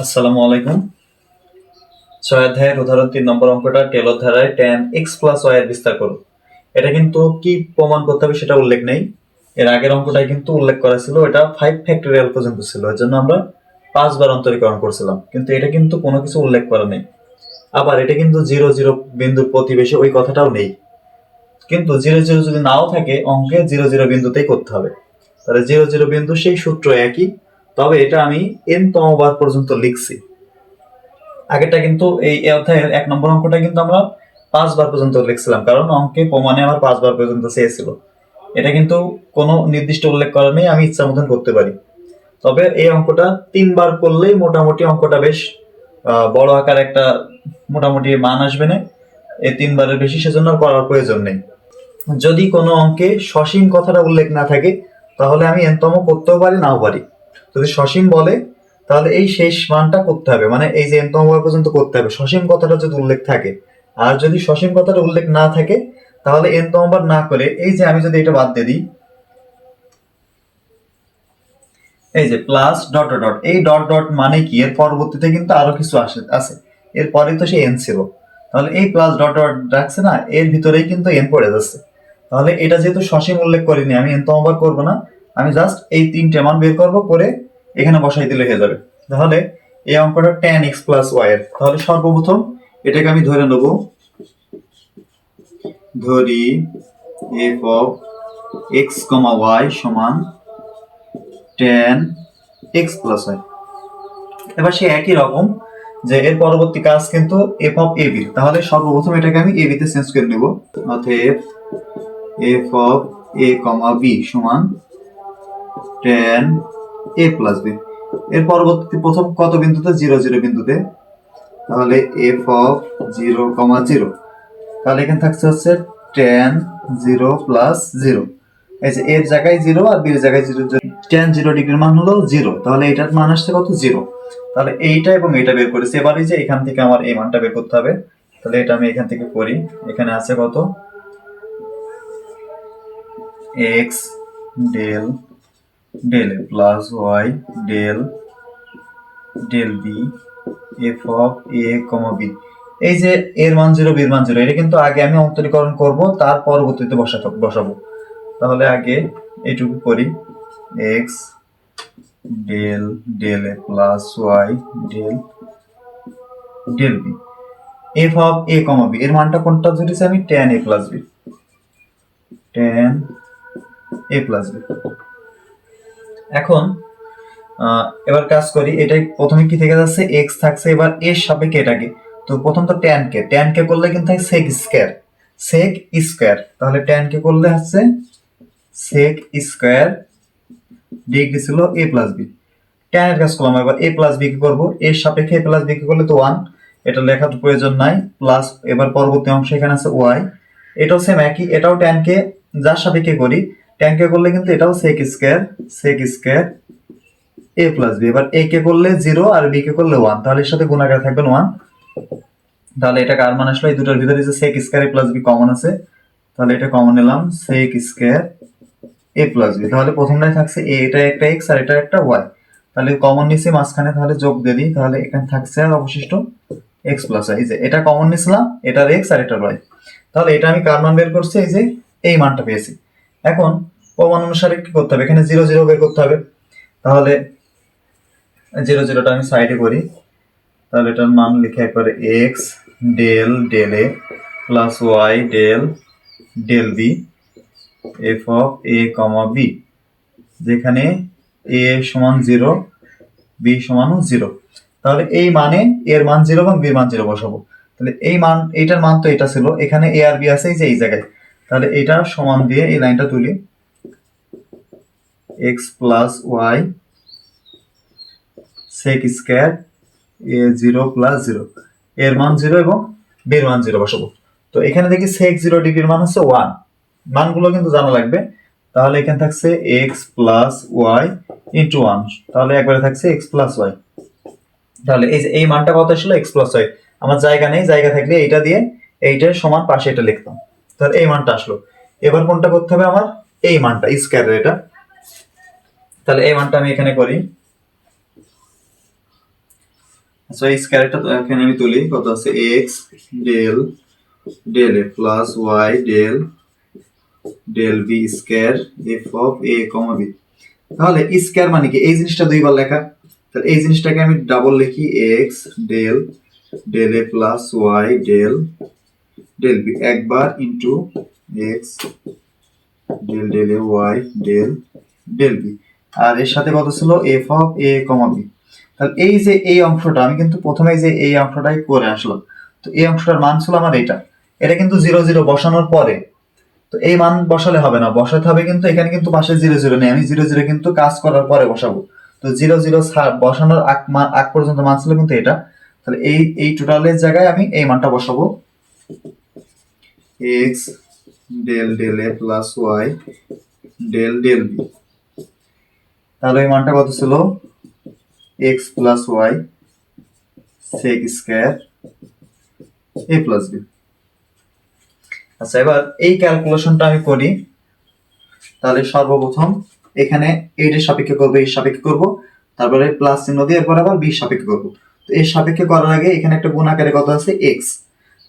আসসালামু আলাইকুম। 6 অধ্যায়ের উদাহরণ 3 নম্বর অঙ্কটা টেলর ধারায় tan x প্লাস y এর বিস্তার করো। এটা কিন্তু কি প্রমাণ করতে হবে সেটা উল্লেখ নেই। এর আগের অঙ্কটায় কিন্তু উল্লেখ করা ছিল, এটা 5 ফ্যাক্টোরিয়াল পর্যন্ত ছিল, এর জন্য আমরা 5 বার অন্তরীকরণ করছিলাম, কিন্তু এটা কিন্তু কোনো কিছু উল্লেখ করা নেই। আবার এটা কিন্তু 0 0 বিন্দুর প্রতিবেশী ওই কথাটাও নেই। কিন্তু 0 0 যদি নাও থাকে অঙ্কে 0 0 বিন্দুতেই করতে হবে। তাহলে 0 0 বিন্দু সেই সূত্র একই, তবে এটা আমি n তম বার পর্যন্ত লিখছি। আগেরটা কিন্তু এই অধ্যায়ের 1 নম্বর অঙ্কটা কিন্তু আমরা 5 বার পর্যন্ত লিখছিলাম, কারণ অঙ্কে প্রমাণে আমার 5 বার পর্যন্ত চেয়েছিল। এটা কিন্তু কোনো নির্দিষ্ট উল্লেখ করা নেই, আমি ইচ্ছা মতন করতে পারি। তবে এই অঙ্কটা 3 বার করলেই মোটামুটি অঙ্কটা বেশ বড় আকার একটা মোটামুটি মান আসবে না। এই 3 বারের বেশি সেজন্য আর করার প্রয়োজন নেই। যদি কোনো অঙ্কে সসীম কথাটা উল্লেখ না থাকে তাহলে আমি n তম করতেও পারি, নাও পারি। যদি সসীম বলে তাহলে এই শেষ মানটা করতে হবে, মানে এই যে n তম বার পর্যন্ত করতে হবে সসীম কথাটা যদি উল্লেখ থাকে। আর যদি সসীম কথাটা উল্লেখ না থাকে তাহলে n তম বার না করে এই যে আমি যদি এটা বাদ দিয়ে দিই, এই যে প্লাস ডট ডট ডট, এই ডট ডট মানে কি এর পরবর্তীতে কিন্তু আরো কিছু আছে। এরপরে তো সে n ছিল, তাহলে এই প্লাস ডট ডট রাখছে না, এর ভিতরেই কিন্তু n পড়ে যাচ্ছে। তাহলে এটা যেহেতু সসীম উল্লেখ করিনি, আমি n তম বার করবো না, আমি জাস্ট এই 3টে মান বের করবো, করে এখানে বসাই দিলে হয়ে যাবে। তাহলে এই অঙ্কটা tan x প্লাস y এর, তাহলে সর্বপ্রথম এটাকে আমি ধরে নেব, ধরি f of x, y সমান tan x প্লাস y। এবার সে একই রকম যে এর পরবর্তী কাজ কিন্তু f অফ ab, তাহলে সর্বপ্রথম এটাকে আমি ab তে চেঞ্জ করে নেব। অতএব f অফ a, b সমান tan a প্লাস b। এর পরবর্তী প্রথম কত বিন্দুতে? 0 0 বিন্দুতে, তাহলে f অফ 0, 0, তাহলে এখানে থাকছে হচ্ছে tan 0 প্লাস 0। এই যে এর জায়গায় 0 আর b এর জায়গায় 0, tan 0 ডিগ্রির মান হলো 0, তাহলে এটার মান আসছে কত? 0। তাহলে এইটা এবং এইটা বের করেছি। এবার এই যে এখান থেকে আমার এই মানটা বের করতে হবে, তাহলে এটা আমি এখান থেকে করি। এখানে আছে কত? x del del a plus y del del b f of a, b। এই যে এর মান 0, b এর মান 0, এটা কিন্তু আগে আমি অন্তরীকরণ করব, তার পরবর্তীতে বসাবো। তাহলে আগে এইটুকু করি, x del del a plus y del del b f of a, b এর মানটা কোনটা ধরেছি আমি? tan a plus b, tan a plus b। এখন এবার কাজ করি, এটাই প্রথমে কি থেকে যাচ্ছে? x থাকছে, এবার এর সাপেক্ষে এটাকে, তো প্রথম তো tan কে করলে কিন্তু হয় sec স্কয়ার, তাহলে tan কে করলে হচ্ছে sec স্কয়ার, ডিগ্রি ছিল a প্লাস b। tan এর কাজ করলাম, এবার a প্লাস b কে করবো, এর সাপেক্ষে a প্লাস b কে করলে তো 1, এটা লেখার প্রয়োজন নাই। প্লাস এবার পরবর্তী অংশ এখানে আছে y, এটাও সেম একই, এটাও tan কে যার সাপেক্ষে করি, tan কে করলে কিন্তু এটাও sec square a plus b। এবার a কে করলে 0 আর b কে করলে 1, তাহলে এর সাথে গুণ আকারে থাকবেন 1। তাহলে এটা কার মান আসলো? এই দুটোর ভিতরে যে sec square a plus b common আছে, তাহলে এটা কমন নিলাম, sec square a plus b। তাহলে প্রথমটাই থাকছে a, এটা একটা x আর এটা একটা y, তাহলে কমন নিছি মাঝখানে, তাহলে যোগ দিয়ে দিই, তাহলে এখানে থাকছে আর অবশিষ্ট x প্লাস y। এই যে এটা কমন নিছিলাম, এটার x আর এটার y, তাহলে এটা আমি কার মান বের করছি? এই যে এই মানটা পেয়েছি। এখন প্রমাণ অনুসারে কি করতে হবে? এখানে 0 0 বের করতে হবে। তাহলে 0 0টা আমি সাইডে করি, তাহলে এটার মান লিখে একবারে x del del a plus y del del b f of a, b, যেখানে a সমান 0, b সমান 0। তাহলে এই মানে এর মান 0 এবং b এর মান 0 বসাবো। তাহলে এই মান, এইটার মান তো এটা ছিল, এখানে a আর b আছে এই যে এই জায়গায়, তাহলে এটা সমান দিয়ে এই লাইনটা তুলি, x plus y sec square a 0 plus 0, এর মান 0 এবং b এর মান 0 বসাবো। তো এখানে দেখি sec 0 ডিগ্রির মান হচ্ছে 1, মানগুলো কিন্তু জানা লাগবে। তাহলে এখানে থাকছে x প্লাস y ইন্টু 1, তাহলে একবারে থাকছে x প্লাস y। তাহলে এই যে এই মানটা কত আসলো? x plus y। আমার জায়গা নেই, জায়গা থাকলে এইটা দিয়ে এইটার সমান পাশে এটা লিখতাম, তাহলে এই মানটা আসলো। এবার কোনটা করতে হবে আমার? এই মানটা স্কয়ারের এটা, তাহলে এই মানটা আমি এখানে করি, সো এই স্কয়ারটা এখানে আমি তুলি, কত আছে x del del a plus y del del b square f of a comma b। তাহলে স্কয়ার মানে কি, এই জিনিসটা দুইবার লেখা, তাহলে এই জিনিসটাকে আমি ডাবল লিখি x del del a plus y del del b একবার into x del del a y del del b, আর এর সাথে কত ছিল f of a comma b। তাহলে এই যে এই অংশটা আমি কিন্তু প্রথমে যে এই অংশটাই করে আসলাম, তো এই অংশটার মান ছিল আমার এটা, এটা কিন্তু 0 0 বসানোর পরে, তো এই মান বসালে হবে না, বসাতে হবে কিন্তু এখানে কিন্তু পাশে 0 0 নেই, আমি 0 0 কিন্তু কাজ করার পরে বসাবো। তো 0 0 বসানোর আগ পর্যন্ত মান ছিল কিন্তু এটা, তাহলে এই টোটালের জায়গায় আমি এই মানটা বসাবো, x del del a plus y del del b। তাহলে এই মানটা কত ছিল x plus y sec square a plus b। আচ্ছা, এবার এই ক্যালকুলেশনটা আমি করি। তাহলে সর্বপ্রথম এখানে এর সাপেক্ষে করব, এর সাপেক্ষে করব, তারপরে প্লাস চিহ্ন দিয়ে এরপর আবার b সাপেক্ষে করব। তো এর সাপেক্ষে করার আগে এখানে একটা গুণ আকারে কত আছে x,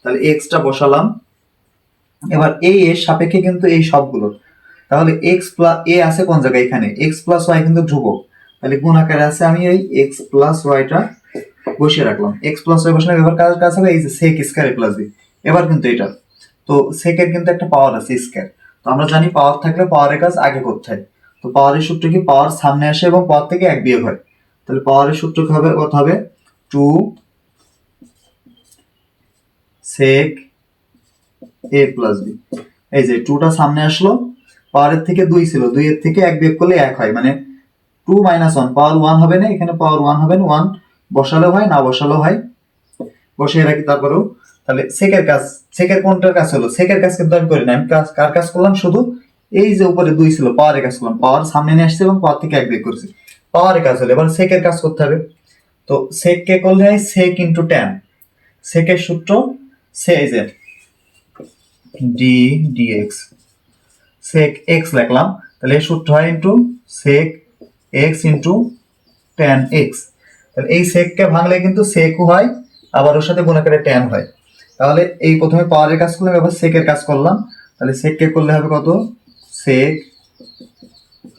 তাহলে x টা বসালাম। এবার এই এর সাপেক্ষে কিন্তু এই সবগুলো, তাহলে x প্লাস a আছে কোন জায়গায়, এখানে x প্লাস y কিন্তু ধ্রুবক, তাহলে গুণ আকারে আছে, আমি এই x প্লাস y টা বসিয়ে রাখলাম। x প্লাস y বসালে এবার কাজ হবে এই যে sec square a plus b। এবার কিন্তু এটা, তো sec এর কিন্তু একটা পাওয়ার আছে স্কয়ার, তো আমরা জানি পাওয়ার থাকলে পাওয়ারের কাজ আগে করতে হয়। তো পাওয়ারের সূত্র কি, পাওয়ার সামনে আসে এবং পাওয়ার থেকে এক বিয়োগ হয়, তাহলে পাওয়ারের সূত্র কি হবে, কত হবে 2 sec a প্লাস b। এই যে 2 টা সামনে আসলো, পাওয়ারের থেকে 2 ছিল, 2 এর থেকে 1 বিয়োগ করলে 1 হয়, মানে 2 মাইনাস 1 পাওয়ার 1 হবে না, এখানে পাওয়ার 1 হবে না, 1 বসালেও হয় না বসালেও হয়, বসিয়ে রাখি। তারপরেও তাহলে সেকের কাজ, সেকের কোনটার কাজ হলো, সেকের কাজ কিন্তু আমি করি না, আমি কার কাজ করলাম, শুধু এই যে উপরে 2 ছিল পাওয়ারের কাজ করলাম, পাওয়ার সামনে নিয়ে আসছে এবং পাওয়ার থেকে 1 বিয়োগ করেছি, পাওয়ারের কাজ হলো। এবার সেকের কাজ করতে হবে, তো সেক কে করলে হয় সেক ইনটু ট্যান, সেকের সূত্র সে যে ডি ডিএক্স, সেক এক্স লিখলাম, তাহলে এর সূত্র হয় into sec x into tan x. তাহলে এই সেক কে ভাঙলে কিন্তু সেকও হয়, আবার ওর সাথে গুণ আকারে ট্যান হয়। তাহলে এই প্রথমে পাওয়ারের কাজ করলাম, এবার সেকের কাজ করলাম, তাহলে সেক কে করলে হবে কত sec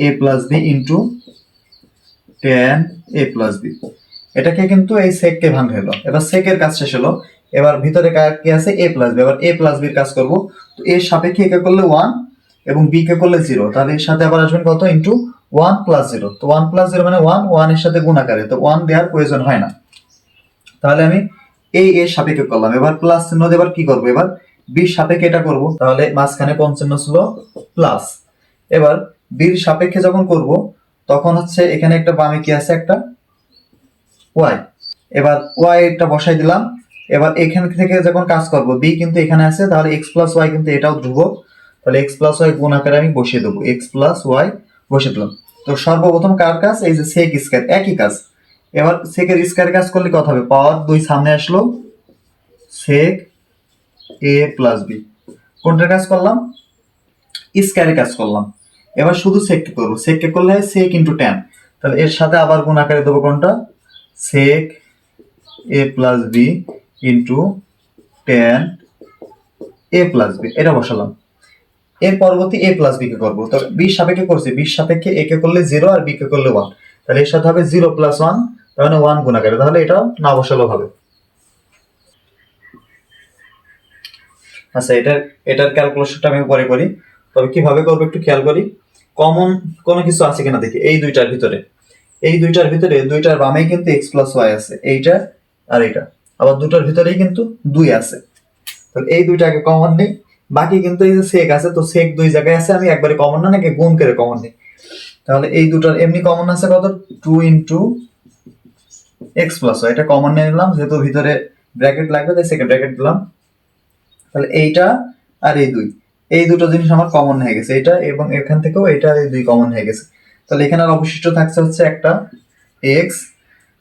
A plus B into tan A plus B. এটাকে কিন্তু এই সেক কে ভাঙতে হলো, এবার সেকের কাজ শেষ হলো। এবার ভিতরে কি আছে এ প্লাস বি, এবার এ প্লাস বির কাজ করব। তো এর সাপেক্ষে এ কে করলে 1 এবং বি কে করলে 0, তাহলে এর সাথে আবার আসবেন কত ইনটু 1 প্লাস 0। তো 1 প্লাস 0 মানে 1, 1 এর সাথে গুণ আকারে, তো 1 দেওয়ার প্রয়োজন হয় না। তাহলে আমি এই এর সাপেক্ষে করলাম, এবার প্লাস চিহ্ন দিয়ে এবার কি করব, এবার বির সাপেক্ষে এটা করব, তাহলে মাঝখানে কোন চিহ্ন ছিল প্লাস। এবার বির সাপেক্ষে যখন করব তখন হচ্ছে এখানে একটা বামে কি আছে একটা ওয়াই, এবার ওয়াই টা বসাই দিলাম। এবার এখান থেকে যখন কাজ করব বি কিন্তু এখানে আছে, তাহলে এক্স প্লাস ওয়াই কিন্তু এটাও ধ্রুবক, তাহলে এক্স প্লাস ওয়াই গুণ আকারে আমি বসিয়ে দেবো, এক্স প্লাস ওয়াই বসিয়ে দিলাম। তো সর্বপ্রথম কার কাজ, এই যে সেক স্কয়ার, একই কাজ। এবার সেকের স্কয়ার কাজ করলে কত হবে, পাওয়ার 2 সামনে আসলো, সেক এ প্লাস বি, কোনটার কাজ করলাম স্কয়ারের কাজ করলাম। এবার শুধু সেক কে করবো, সেক কে করলে হয় সেক ইনটু ট্যান, তাহলে এর সাথে আবার গুণ আকারে দেবো কোনটা sec A plus B into tan A plus B, এটা বসালাম। এর পরবর্তী এ প্লাস বি কে করবো, তো বি সাপেক্ষে করছি, বি সাপেক্ষে এ কে করলে 0 আর বি কে করলে 1, তাহলে এর সাথে হবে 0 প্লাস 1, তাহলে 1 গুণ আকারে, তাহলে এটা না বসালেও হবে। আচ্ছা, এটার ক্যালকুলেশনটা আমি পরে করি, তবে কিভাবে করবো একটু খেয়াল করি। কমন কোনো কিছু আছে কিনা দেখি, এই দুইটার ভিতরে, এই দুইটার ভিতরে দুইটার বামেই কিন্তু এক্স প্লাস ওয়াই আছে, এইটা আর এইটা, আবার দুটার ভিতরেই কিন্তু 2 আছে, তাহলে এই দুইটাকে কমন নেই, বাকি কিন্তু এই যে সেক আছে, তো সেক 2 জায়গায় আছে, আমি একবারে কমন না নাকি গুণ করে কমন নেই, তাহলে এই দুটার এমনি কমন আছে কত 2 ইনটু এক্স প্লাস ওয়াই, এটা কমন নিয়ে নিলাম, যেহেতু ভিতরে ব্র্যাকেট লাগবে তাই সেকেন্ড ব্র্যাকেট দিলাম। তাহলে এইটা আর এই 2, এই দুটো জিনিস আমার কমন হয়ে গেছে, এটা এবং এখান থেকেও এটা আর এই 2 কমন হয়ে গেছে, তাহলে এখানে আর অবশিষ্ট থাকছে হচ্ছে একটা এক্স।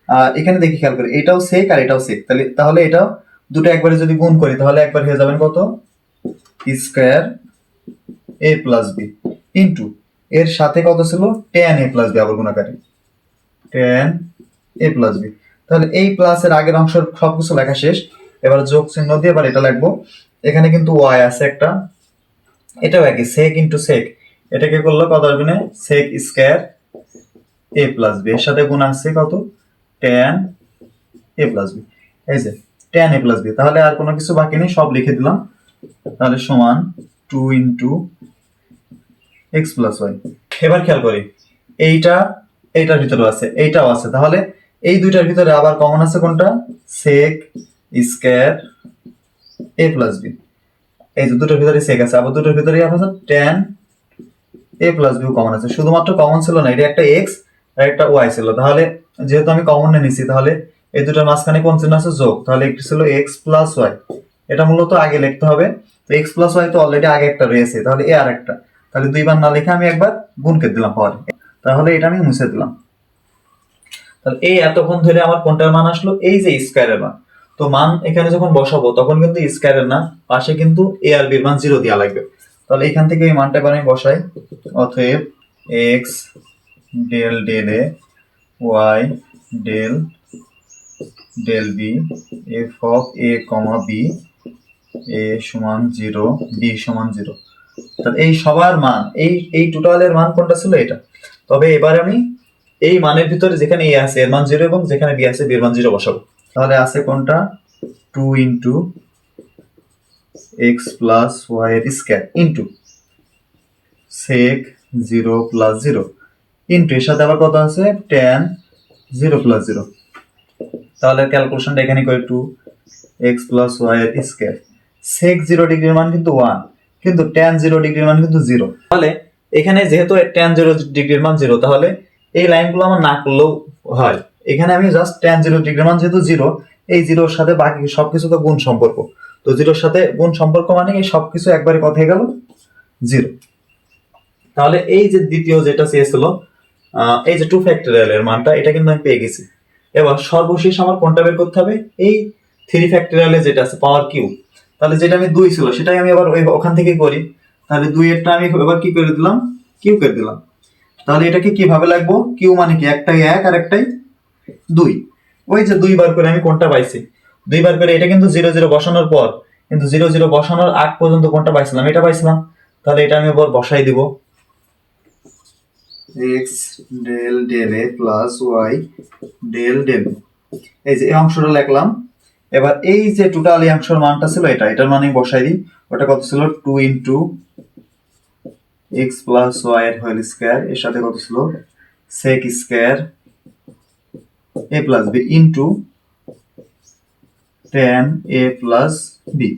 আর এখানে দেখি খেয়াল করি, এটাও সেক আর এটাও সেক, তাহলে এটাও দুটো একবারে যদি গুণ করি তাহলে একবার হয়ে যাবেন কত square a plus B into এর সাথে কত ছিল ট্যান এ প্লাস বি, আবার গুণাকারে ট্যান এ প্লাস বি। তাহলে এই প্লাসের আগের অংশের সবকিছু লেখা শেষ। এবার যোগ চিহ্ন দিয়ে এবার এটা লিখবো। এখানে কিন্তু ওয়াই আছে একটা, এটাও একই সেক ইন্টু সেক, এটাকে করলে কত আসবে না সেক স্কয়ার এ প্লাস বি, এর সাথে গুণ আছে কত ট্যান এ প্লাস বি, এই যে ট্যান এ প্লাস বি। তাহলে আর কোনো কিছু বাকি নেই, সব লিখে দিলাম। তাহলে সমান 2 ইন্টু এক্স প্লাস ওয়াই। এবার খেয়াল করি এইটা এইটার ভিতরে আছে, এইটাও আছে, তাহলে এই দুইটার ভিতরে আবার কমন আছে কোনটা সেক স্কয়ার এ প্লাস বি। এই যে দুটোর ভিতরে সেক আছে, আবার দুটোর ভিতরে আছে ট্যান এ প্লাস বি কমন আছে। শুধুমাত্র কমন ছিল না, এটা একটা এক্স আর একটা ওয়াই ছিল। তাহলে যেহেতু আমি কমন নিয়ে নিছি, তাহলে এই দুটোর মাঝখানে কোন চিহ্ন আছে যোগ, তাহলে একটি ছিল এক্স প্লাস ওয়াই, এটা মূলত আগে লিখতে হবে। তো এক্স প্লাস ওয়াই তো অলরেডি আগে একটা রয়েছে, তাহলে এ আর একটা, তাহলে দুইবার না লিখে আমি একবার গুণকে দিলাম পরে, তাহলে এটা আমি মুছে দিলাম। তাহলে এই এতক্ষণ ধরে আমার কোনটার মান আসলো, এই যে স্কয়ারের মান। তো মান এখানে যখন বসাবো তখন কিন্তু স্কয়ারের না, পাশে কিন্তু এ আর বির মান 0 দেওয়া লাগবে। তাহলে এখান থেকে এই মানটা এবার আমি বসাই, অতএব x del del A y del del B F of A comma B এ সমান 0 বি সমান 0। তাহলে এই সবার মান, এই টোটালের মান কোনটা ছিল এটা। তবে এবার আমি এই মানের ভিতরে যেখানে এ আছে এর মান 0 এবং যেখানে বি আছে বির মান 0 বসাবো। তাহলে আছে কোনটা 2 ইন্টু এক্স প্লাস ওয়াই এর square into sec 0 plus 0 into এর সাথে আবার কত আছে ট্যান 0 প্লাস 0। তাহলে ক্যালকুলেশনটা এখানে করে 2 এক্স প্লাস ওয়াই এর স্কয়ার। সেক 0 ডিগ্রির মান কিন্তু 1, কিন্তু ট্যান 0 ডিগ্রির মান কিন্তু 0। তাহলে এখানে যেহেতু ট্যান 0 ডিগ্রির মান 0, তাহলে এই লাইনগুলো আমার না করলেও হয়। এখানে আমি জাস্ট ট্যান 0 ডিগ্রির মান যেহেতু 0, এই 0 এর সাথে বাকি সবকিছু তো গুণ সম্পর্ক, তো 0 এর সাথে গুণ সম্পর্ক মানে এই সবকিছু একবারে কথা হয়ে গেল 0। তাহলে এই যে দ্বিতীয় যেটা চেয়েছিল, এই যে 2 ফ্যাক্টরিয়াল এর মানটা, এটা কিন্তু আমি পেয়ে গেছি। এবার সর্বশেষ আমার কোনটা বের করতে হবে, এই 3 ফ্যাক্টরিয়ালে যেটা আছে পাওয়ার কিউ। তাহলে যেটা আমি 2 ছিল সেটাই আমি আবার ওখান থেকে করি। তাহলে 2 এরটা আমি এবার কি করে দিলাম, কিউ করে দিলাম। তাহলে এটাকে কিভাবে লাগবো, কিউ মানে কি একটাই 1 আর একটাই 2। ওই যে 2 বার করে আমি কোনটা পাইছি, 2 বার করে এটা কিন্তু 0 0 বসানোর পর, কিন্তু 0 0 বসানোর আগ পর্যন্ত কোনটা পাইছিলাম, এটা পাইছিলাম। তাহলে এটা আমি এবার বসাই দিব, এক্স ডেল ডেল এ প্লাস ওয়াই ডেল ডেল, এই যে এই অংশটা লিখলাম। এবার এই যে টোটাল এই অংশের মানটা ছিল এটা, এটার মানে বসাই দিই। ওটা কত ছিল 2 ইন্টু এক্স প্লাস ওয়াই এর হোল স্কয়ার, এর সাথে কত ছিল sec square a plus B into tan A plus b.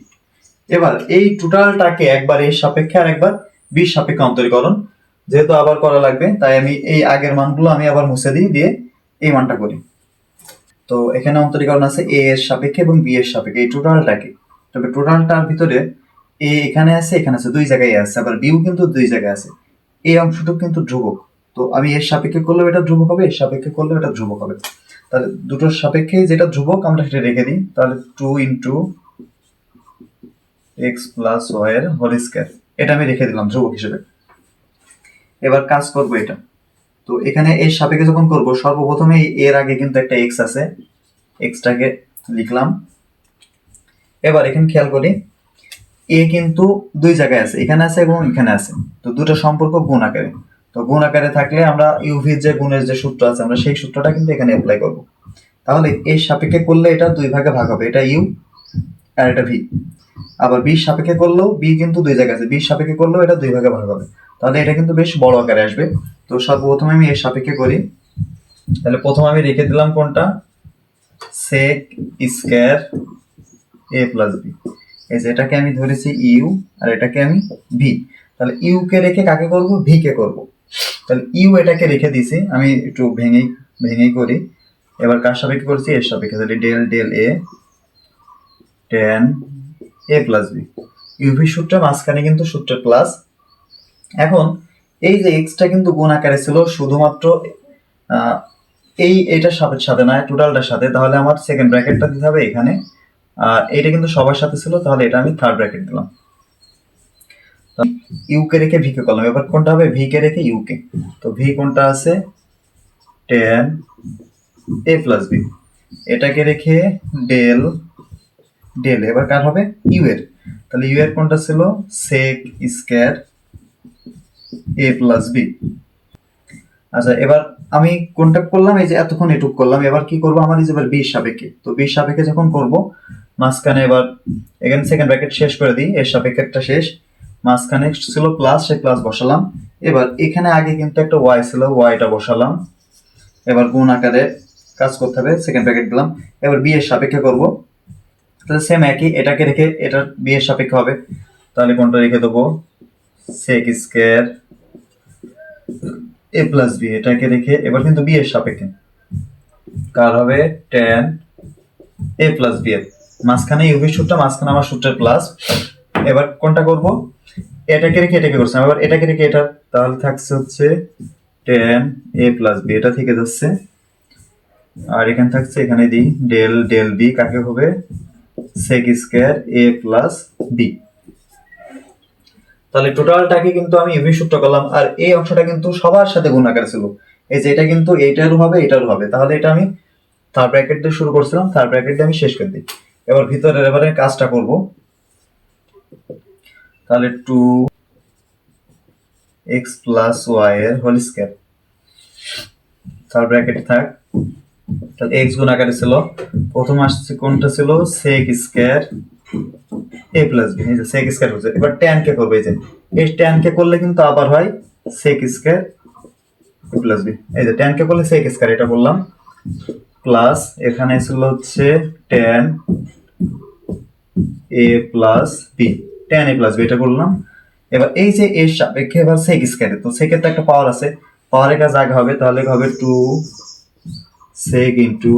এবার এই টোটালটাকে একবার এর সাপেক্ষে আর একবার বির সাপেক্ষে অন্তরীকরণ, যেহেতু আবার করা লাগবে তাই আমি এই আগের মানগুলো আমি আবার মুছে দিই, দিয়ে এই মানটা করি। তো এখানে অন্তরীকরণ আছে এ এর সাপেক্ষে এবং বি এর সাপেক্ষে এই টোটালটাকে। তবে টোটালটার ভিতরে এ এখানে আছে, এখানে আছে, দুই জায়গায় আছে, আবার বিও কিন্তু দুই জায়গায় আছে। এই অংশটুকু কিন্তু ধ্রুবক, তো আমি এর সাপেক্ষে করলেও এটা ধ্রুবক হবে, এর সাপেক্ষে করলেও এটা ধ্রুবক হবে। তাহলে দুটোর সাপেক্ষে যেটা ধ্রুবক আমরা সেটা রেখে দিই। তাহলে 2 ইন্টু এক্স প্লাস ওয়াই এর হোল স্কয়ার, এটা আমি রেখে দিলাম ধ্রুবক হিসেবে। এবার কাজ করবো এটা। তো এখানে এর সাপেক্ষে যখন করব, সর্বপ্রথমে এর আগে কিন্তু একটা এক্স আছে, এক্সটাকে লিখলাম। এবার এখানে খেয়াল করি এ কিন্তু দুই জায়গায় আছে, এখানে আছে এবং এখানে আছে, তো দুটো সম্পর্ক গুণ আকারে। তো গুণ আকারে থাকলে আমরা ইউভির যে গুণের যে সূত্র আছে, আমরা সেই সূত্রটা কিন্তু এখানে অ্যাপ্লাই করব। তাহলে এর সাপেক্ষে করলে এটা দুই ভাগে ভাগ হবে, এটা ইউ আর এটা ভি। আবার বির সাপেক্ষে করলেও বি কিন্তু দুই জায়গায় আছে, বির সাপেক্ষে করলেও এটা দুই ভাগে ভাগ হবে। তাহলে এটা কিন্তু বেশ বড় আকারে আসবে। তো সর্বপ্রথমে আমি এর সাপেক্ষে করি। তাহলে প্রথম আমি রেখে দিলাম কোনটা সেক স্কয়ার এ প্লাস বি, এই যে এটাকে আমি ধরেছি ইউ আর এটাকে আমি ভি। তাহলে ইউ কে রেখে কাকে করব, ভি কে করব। তাহলে ইউ এটাকে রেখে দিছি, আমি একটু ভেঙেই করি। এবার কার সাপেক্ষে করছি, এর সাপেক্ষে। তাহলে del del a tan A plus b, UV সূত্রে মাঝখানে কিন্তু সূত্রের প্লাস। এখন এই যে এক্সটা কিন্তু গুণ আকারে ছিল শুধুমাত্র এইটার সাথে না, টোটালটার সাথে। তাহলে আমার সেকেন্ড ব্র্যাকেটটা দিতে হবে এখানে, আর এটা কিন্তু সবার সাথে ছিল, তাহলে এটা আমি থার্ড ব্র্যাকেট দিলাম। ইউ কে রেখে ভি কে করলাম। এবার কোনটা হবে, ভি কে রেখে ইউ কে। তো ভি কোনটা আছে, ট্যান এ প্লাস বি। এটাকে রেখে ডেল ডেল, এবার কার হবে ইউ এর, তাহলে ইউ এর কোনটা ছিল sec square a plus B. আচ্ছা এবার আমি কোনটা করলাম, এই যে এতক্ষণ এটুক করলাম, এবার কি করব আমার এই যে এবার বি সাপেক্ষে, তো বি সাপেক্ষে যখন করব মাঝখানে এবার এখানে সেকেন্ড ব্র্যাকেট শেষ করে দিই, এর সাপেক্ষেটা শেষ, মাঝখানে ছিল প্লাস, সেই প্লাস বসালাম। এবার এখানে আগে কিন্তু একটা ওয়াই ছিল, ওয়াইটা বসালাম। এবার গুণ আকারে কাজ করতে হবে, সেকেন্ড ব্র্যাকেট দিলাম। এবার বি এর সাপেক্ষে করব, তাহলে সেম একই, এটাকে রেখে এটা বি এর সাপেক্ষে হবে, তাহলে কোনটা রেখে দেবো সেক স্কয়ার এ প্লাস বি, এটাকে রেখে এবার কিন্তু বি এর সাপেক্ষে কার হবে tan এ প্লাস বি এর, মাঝখানে ইউভি সূত্রটা, মাঝখানে আমার সূত্রের প্লাস। এবার কোনটা করব, এটাকে রেখে এটাকে করছিলাম, এবার এটাকে রেখে এটা, তাহলে থাকছে হচ্ছে tan এ প্লাস বি, এটা থেকে যাচ্ছে। আর এখানে থাকছে, এখানে দিই ডেল ডেল বি, কাকে হবে সেক স্কয়ার এ প্লাস বি। তাহলে টোটালটাকে কিন্তু আমি ইউভি সূত্র করলাম, আর এই অংশটা কিন্তু সবার সাথে গুণ আকারে ছিল, এই যে এটা কিন্তু এইটারও হবে এটারও হবে, তাহলে এটা আমি থার্ড ব্র্যাকেট দিয়ে শুরু করছিলাম, থার্ড ব্র্যাকেট দিয়ে আমি শেষ করে দিই। এবার ভিতরের এবারে কাজটা করব, তাহলে 2x প্লাস ওয়াই এর হোল স্কয়ার, থার্ড ব্র্যাকেট থাক, তাহলে x গুণ আকারে ছিল, প্রথম আসছে কোনটা ছিল sec square a plus B, এই যে সেক স্কয়ার হচ্ছে। এবার tan কে করবে, এই যে এই tan কে করলে কিন্তু আবার হয় সেক স্কয়ার এ প্লাস বি, এই যে tan কে করলে সেক স্কয়ার, এটা বললাম প্লাস, এখানে ছিল হচ্ছে tan এ প্লাস বি, tan এ প্লাস বি, এটা করলাম। এবার এই যে এর সাপেক্ষে এবার সেক স্কয়ার, তো সেকের তো একটা পাওয়ার আছে, পাওয়ারের কাজ আগে হবে, তাহলে হবে 2 সেক ইনটু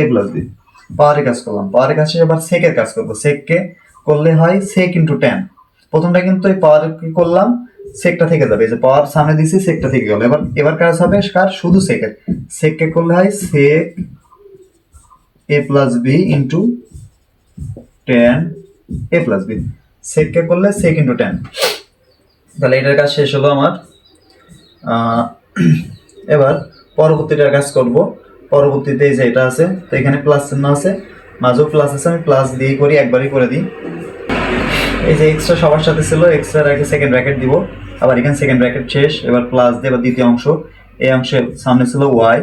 এ প্লাস বি, পাওয়ারের কাজ করলাম, পাওয়ারের কাজ শেষে এবার সেকের কাজ করব, সেককে করলে হয় সেক ইনটু tan, প্রথমটা কিন্তু এই পাওয়ার কি করলাম সেকটা থেকে যাবে, এই যে পাওয়ার সামনে দিছি সেকটা থেকে গেল, এবার এবার কাজ হবে কার শুধু সেকের, সেককে করলে হয় সেক A plus B into tan A plus B, সেককে করলে সেক ইনটু tan, তাহলে এটার কাজ শেষ হলো আমার। এবার পরবর্তীটার কাজ করব, পরবর্তীতে এই যে এটা আছে, তো এখানে প্লাস চিহ্ন আছে, মাঝেও প্লাস আছে, আমি প্লাস দিয়ে করি, একবারই করে দিই। এই যে এক্সট্রা সবার সাথে ছিল, এক্সট্রার আগে সেকেন্ড ব্র্যাকেট দিব, আবার এখানে সেকেন্ড ব্র্যাকেট শেষ, এবার প্লাস দিয়ে এবার দ্বিতীয় অংশ, এই অংশের সামনে ছিল ওয়াই,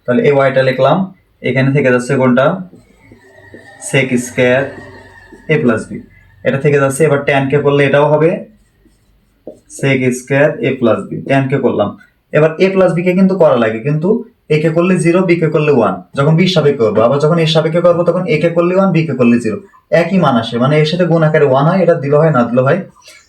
তাহলে এই ওয়াইটা লিখলাম, এখানে থেকে যাচ্ছে কোনটা সেক স্কয়ার এ প্লাস বি, এটা থেকে যাচ্ছে। এবার tan কে করলে এটাও হবে সেক square a plus B, tan কে করলাম। এবার এ প্লাস বি কে কিন্তু করা লাগে, কিন্তু এ কে করলে 0, বি কে করলে 1, যখন বি সাপেক্ষে করবো, আবার যখন এর সাপেক্ষে করবো তখন এ কে করলে 1, বি কে করলে 0, একই মান আসে, মানে এর সাথে গুণ আকারে 1 হয়, এটা দিলে হয় না দিলে হয়।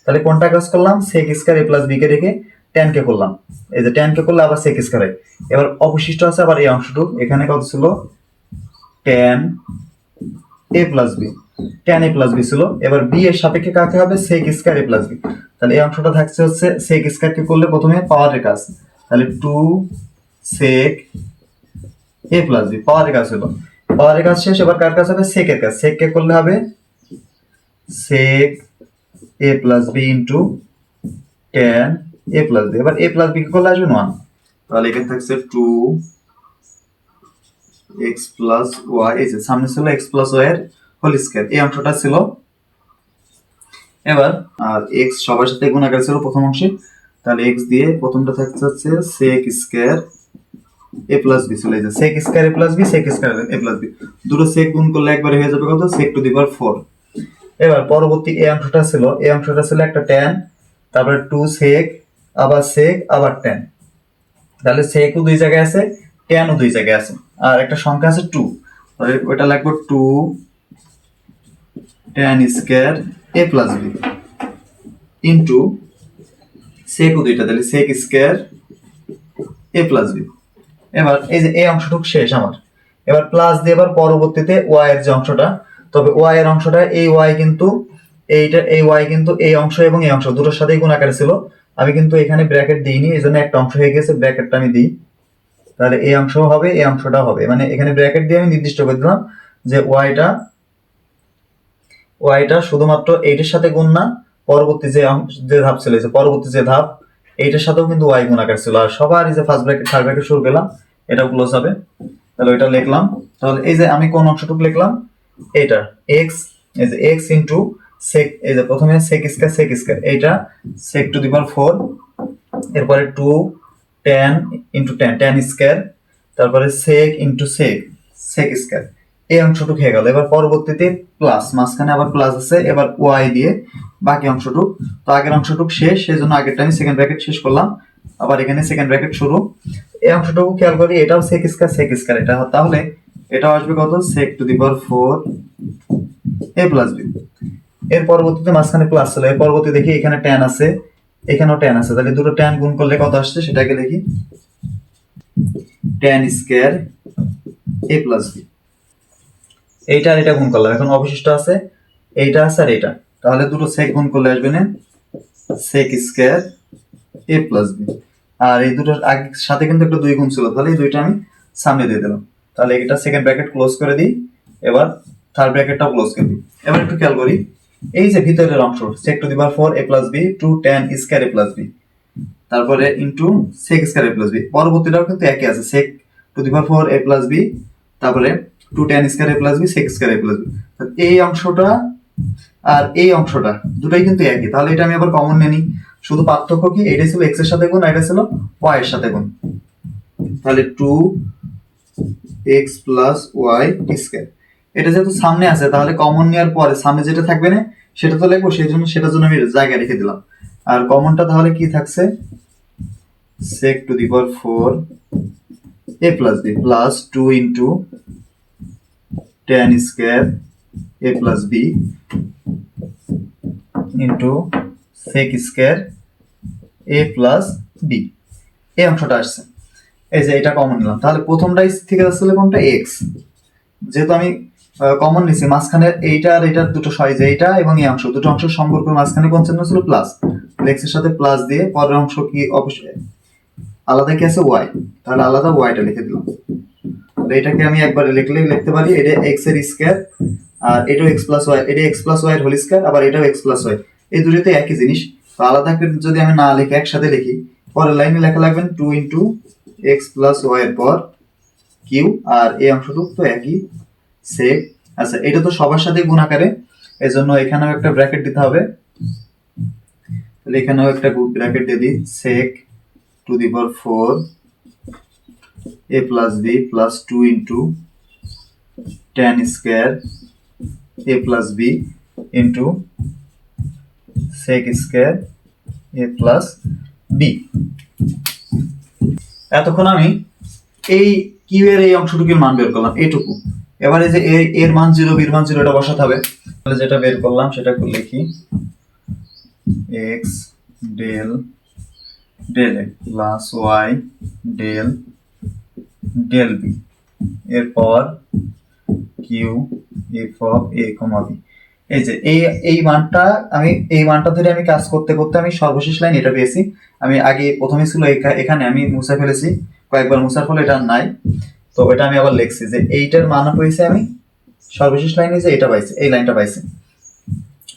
তাহলে কোনটা কাজ করলাম সেক স্কয়ার এ প্লাস বি কে রেখে tan কে করলাম, এই যে tan কে করলে আবার সেক স্কয়ার হয়। এবার অবশিষ্ট আছে আবার এই অংশটুকু, এখানে কত ছিল tan এ প্লাস বি, tan এ প্লাস বি ছিল। এবার বি এর সাপেক্ষে কাকে হবে সেক স্কয়ার এ প্লাস বি, তাহলে এই অংশটা থাকছে হচ্ছে সেক স্কয়ার কে করলে প্রথমে পাওয়ারের কাজ, তাহলে 2 সেক এ প্লাস বি, পাওয়ারের কাজ হলো, পাওয়ারের কাজ শেষ। এবার কার কাজ হবে সেকের কাজ, সেক কে করলে হবে সেক A plus B into tan A plus b, এবার এ প্লাস বি কে করলে আসবে 1, তাহলে এখানে থাকছে 2 এক্স প্লাস ওয়াই, এই যে সামনে ছিল এক্স প্লাস ওয়াই এর হোল স্কয়ার, এই অংশটা ছিল। এবার আর এক্স সবার সাথে গুণ আকারে ছিল প্রথম অংশে, তাহলে এক্স দিয়ে প্রথমটা থাকছে হচ্ছে সেক স্কয়ার এ প্লাস বি, চলে যায় সেক square a plus B, sec square a plus B, দুটো সেক গুণ করলে একবারে হয়ে যাবে কত সেক টু দি পাওয়ার 4। এবার পরবর্তী এই অংশটা ছিল, এই অংশটা ছিল একটা tan, তারপরে 2 সেক, আবার সেক, আবার tan, তাহলে সেকও দুই জায়গায় আছে, tan ও দুই জায়গায় আছে, আর একটা সংখ্যা আছে 2, তাহলে ওটা লাগবে 2 tan square a plus B into সেকও দুইটা, তাহলে সেক স্কয়ার এ প্লাস বি। এবার এই যে এই অংশটুকু শেষ আমার, এবার প্লাস দিয়ে এবার পরবর্তীতে ওয়াই এর যে অংশটা, তবে ওয়াই এর অংশটা এই ওয়াই কিন্তু এইটা, এই ওয়াই কিন্তু এই অংশ এবং এই অংশ দুটোর সাথেই গুণ আকারে ছিল, আমি কিন্তু এখানে ব্র্যাকেট দিইনি, এই জন্য একটা অংশ হয়ে গেছে, ব্র্যাকেটটা আমি দিই, তাহলে এই অংশ হবে এই অংশটা হবে, মানে এখানে ব্র্যাকেট দিয়ে আমি নির্দিষ্ট করে দিলাম যে ওয়াইটা শুধুমাত্র এইটার সাথে গুণ না, পরবর্তী যে ধাপ ছিল, যে পরবর্তী যে ধাপ এইটার সাথেও কিন্তু ওয়াই গুণ আকার ছিল, আর সবার এই যে ফার্স্ট ব্র্যাকেট থার্ড ব্র্যাকেট শুরু করলাম, এটা ক্লোজ হবে। তাহলে ওইটা লিখলাম। তাহলে এই যে আমি কোন অংশটুকু লিখলাম, এটা x, এই যে x ইনটু sec, এই যে প্রথমে sec স্কয়ার এইটা sec টু দি পাওয়ার 4, এরপরে 2 tan ইনটু tan স্কয়ার, তারপরে sec ইনটু sec স্কয়ার, এই অংশটুকু হয়ে গেল। এবার পরবর্তীতে প্লাস, মাঝখানে আবার প্লাস আছে, এবার y দিয়ে বাকি অংশটুক। তো আগের অংশটুক শেষ, সেজন্য আগেরটা আমি সেকেন্ড ব্র্যাকেট শেষ করলাম, আবার এখানে সেকেন্ড ব্র্যাকেট শুরু। এই অংশটুকু খেয়াল করি, এটাও sec স্কয়ার এটা, তাহলে এটাও আসবে কত, sec to the power 4 a plus b। এর পরবর্তীতে মাঝখানে প্লাস ছিল, এর পরবর্তী দেখি এখানে tan আছে, এখানেও tan আছে, তাহলে দুটো tan গুণ করলে কত আসছে সেটাকে লিখি, tan square a plus b। এইটা আর এটা গুণ করলাম, এখন অবশিষ্ট আছে এইটা আছে আর এটা, তাহলে দুটো sec গুণ করলে আসবে না sec square a plus b। আর এই দুটোর সাথে কিন্তু একটা 2 গুণ ছিল, তাহলে এই দুইটা আমি সামনে দিয়ে দিলাম। তাহলে এটা সেকেন্ড ব্র্যাকেট ক্লোজ করে দিই, এবার থার্ড ব্র্যাকেটটাও ক্লোজ করে দিই। এবার একটু খেয়াল করি, এই যে ভিতরের অংশ sec to the power 4 a plus b to tan square a plus b, তারপরে into sec square a plus b, পরবর্তীটাও কিন্তু একই আছে, sec to the power 4 a plus b, তারপরে to tan square a plus b sec square a plus b। এই অংশটা আর এই অংশটা দুটোই কিন্তু একই, তাহলে এটা আমি আবার কমন নিই। শুধু পার্থক্য কি, এটা ছিল x এর সাথে গুণ, আর এটা ছিল y এর সাথে গুণ, তাহলে 2x প্লাস y স্কয়ার। এটা যেহেতু সামনে আছে, তাহলে কমন নেওয়ার পরে সামনে যেটা থাকবে না সেটা তো লিখবো, সেই জন্য সেটার জন্য আমি জায়গায় রেখে দিলাম। আর কমনটা তাহলে কি থাকছে, sec to the power 4 a plus b plus 2 into tan square a plus b into sec square a plus b, এই অংশটা আসছে। এই যে এটা কমন নিলাম, তাহলে প্রথমটাই থেকে আসলে কোনটা, x, যেহেতু আমি কমন নিছি মাঝখানে এইটা আর এটা দুটো সহজে, এইটা এবং এই অংশ দুটো অংশের সম্পর্ক মাঝখানে কোন চিহ্ন ছিল, প্লাস, x এর সাথে প্লাস দিয়ে পরের অংশ কি অবশ্যই আলাদা কি আছে y, তাহলে আলাদা yটা লিখে দিলাম। তাহলে এটাকে আমি একবারে লিখতে পারি, এটা x এর স্কয়ার, আর এটাও x প্লাস y, এটা x প্লাস y এর হোল স্কয়ার, আবার এটাও x প্লাস y, এই দুটোতে একই জিনিস। তো আলাদা করে যদি আমি না লিখে একসাথে লিখি, পরের লাইনে লেখা লাগবে 2 ইনটু x প্লাস y এর পর q, আর এই অংশটুকু তো একই sec। আচ্ছা, এটা তো সবার সাথে গুণ আকারে, এজন্য এখানেও একটা ব্র্যাকেট দিতে হবে, তাহলে এখানেও একটা ব্র্যাকেট দিয়ে দিই, sec to the power 4 a plus b plus 2 into tan square a plus b into sec square a plus b। এতক্ষণ আমি এই কিউ এর এই অংশটুকুর মান বের করলাম, এইটুকু। এবারে যে এর মান 0, b এর মান 0, এটা বসাতে হবে। তাহলে যেটা বের করলাম সেটা লিখি, x del del a plus y del del b, এরপর q f of a, b। এই যে এই মানটা, আমি এই মানটা ধরে আমি কাজ করতে করতে আমি সর্বশেষ লাইন এটা পেয়েছি। আমি আগে প্রথমে ছিল এখানে আমি মুছে ফেলেছি, কয়েকবার মুছার ফলে এটা নাই, তো এটা আমি আবার লিখছি যে এইটার মান পেয়েছি আমি সর্বশেষ লাইনে, যে এটা পাইছি, এই লাইনটা পাইছি।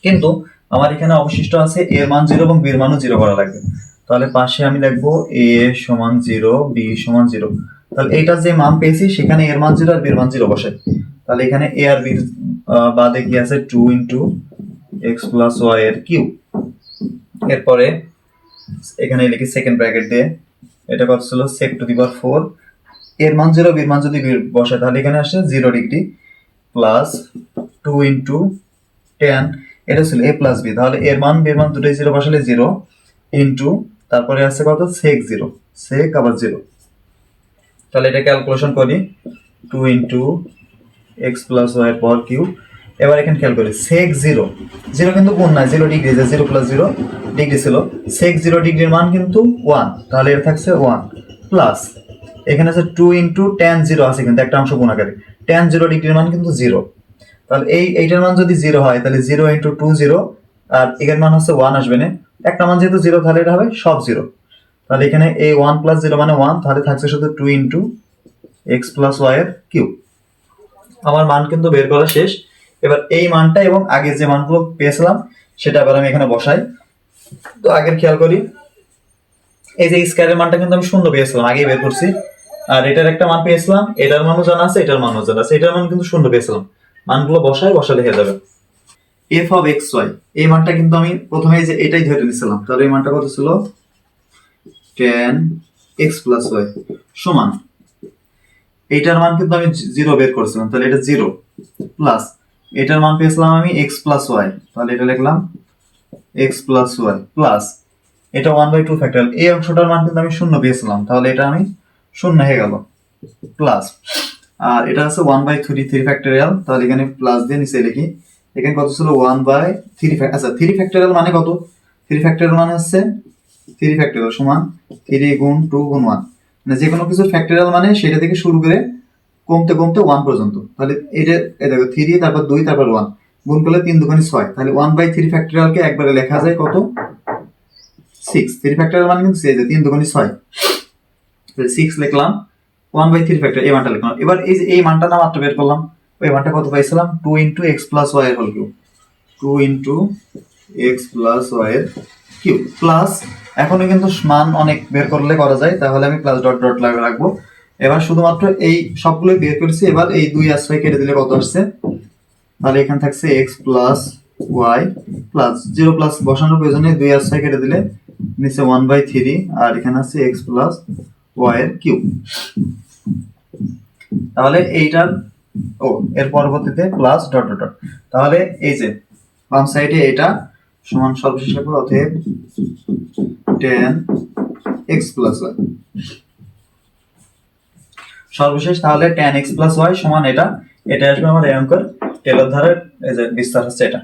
কিন্তু আমার এখানে অবশিষ্ট আছে এর মান 0 এবং b এর মানও 0 করা লাগবে। তাহলে পাশে আমি লিখবো a সমান 0 b সমান 0। তাহলে এইটা যে মান পেয়েছি সেখানে এর মান 0 আর b এর মান 0 বসে। তাহলে এখানে a আর b বাদে কি আছে, 2 ইনটু x প্লাস y এর কিউব। এরপরে এখানে লিখি সেকেন্ড ব্র্যাকেট দিয়ে, এটা কত ছিল, sec টু দি পাওয়ার 4, এর মান 0 b এর মান যদি বসে তাহলে এখানে আসে 0 ডিগ্রি প্লাস 2 ইনটু tan, এটা ছিল a প্লাস b, তাহলে এর মান b এর মান দুটোই 0 বসালে 0 ইনটু তারপরে আছে কত, sec 0, sec আবার 0। তাহলে এটা ক্যালকুলেশন করি, 2 ইনটু x প্লাস y এর পাওয়ার কিউব। এবার এখানে খেয়াল করি sec 0, 0 কিন্তু গুণ না, 0 ডিগ্রি, যে 0 প্লাস 0 ডিগ্রি ছিল, sec 0 ডিগ্রির মান কিন্তু 1, তাহলে এটা থাকছে 1 প্লাস এখানে আছে 2 ইনটু tan 0 আছে কিন্তু একটা অংশ গুণ আকারে, tan 0 ডিগ্রির মান কিন্তু 0। তাহলে এইটার মান যদি 0 হয় তাহলে 0 ইনটু 2 0, আর এর মান হচ্ছে 1 আসবে না, একটা মান যেহেতু 0 তাহলে এটা হবে সব 0। তাহলে এখানে এই 1 প্লাস 0 মানে 1, তাহলে থাকছে শুধু 2 ইনটু x প্লাস y এর কিউব। আমার মান কিন্তু বের করা শেষ। এবার এই মানটা এবং আগের যে মানগুলো পেয়েছিলাম সেটা এবার আমি এখানে বসাই। তো আগের খেয়াল করি, এই যে স্কয়ারের মানটা কিন্তু আমি শূন্য পেয়েছিলাম, আগেই বের করছি, আর এটার একটা মান পেয়েছিলাম, এটার মানও জানা আছে, এটার মানও জানা আছে, এটার মান কিন্তু শূন্য পেয়েছিলাম। মানগুলো বসালে হয়ে যাবে। এফ অফ এক্স ওয়াই, এই মানটা কিন্তু আমি প্রথমে যে এটাই ধরে নিছিলাম, তাহলে এই মানটা কত ছিল, tan x প্লাস ওয়াই সমান, এইটার মান কিন্তু আমি জিরো বের করেছিলাম, তাহলে এটা জিরো প্লাস এটার মান পেয়েছিলাম আমি এক্স প্লাস ওয়াই, তাহলে এটা লিখলাম এক্স প্লাস ওয়াই প্লাস এটা 1/2 ফ্যাক্টরিয়াল, এই অংশটার মান কিন্তু আমি শূন্য পেয়েছিলাম, তাহলে এটা আমি শূন্য হয়ে গেল প্লাস, আর এটা আছে 1/3 ফ্যাক্টরিয়াল, তাহলে এখানে প্লাস দিয়ে নিচে লিখি, এখানে কত ছিল 1/3, আচ্ছা 3 ফ্যাক্টরিয়াল মানে কত, 3 ফ্যাক্টরিয়াল মানে হচ্ছে 3 ফ্যাক্টরিয়াল সমান 3 গুণ 2 গুণ 1, মানে যে কোনো কিছুর ফ্যাক্টরিয়াল মানে সেটা থেকে শুরু করে কমতে কমতে 1 পর্যন্ত, তাহলে এটা এই দেখো 3 তারপর 2 তারপর 1 গুণ করলে 3 দুগুণে 6, তাহলে 1/3 ফ্যাক্টরিয়ালকে একবারে লেখা যায় কত 6, 3 ফ্যাক্টরিয়াল মানে কিন্তু 3 দুগুণে 6, তাহলে 6 লিখলাম, 1/3 ফ্যাক্টর এই মানটা লিখলাম। এবার এই যে এই মানটা না মাত্র বের করলাম, ওই মানটা কত পাইছিলাম 2 ইনটু x প্লাস y এর whole cube, 2 into x plus y এর কিউব প্লাস, এখনো কিন্তু মান অনেক বের করলে করা যায়, তাহলে আমি প্লাস ডট ডট রাখবো। এবার শুধুমাত্র এই সবগুলো বের করেছি, এবার এই 2 আর 6 কেটে দিলে কত আসছে, তাহলে এখানে থাকছে x plus y plus 0 plus বসানোর প্রয়োজনে 2 আর 6 কেটে দিলে নিচে 1/3, আর এখানে আছে x প্লাস y এর কিউব, তাহলে এইটার এর পরবর্তীতে প্লাস ডট ডট ডট, তাহলে এই যে বাম সাইডে এটা সমান সর্বশেষ লিখবো, অতএব tan x প্লাস y সর্বশেষ, তাহলে tan x প্লাস y সমান এটা, এটা আসবে আমার এই অঙ্কের টেলর ধারার এই যে বিস্তার হচ্ছে এটা।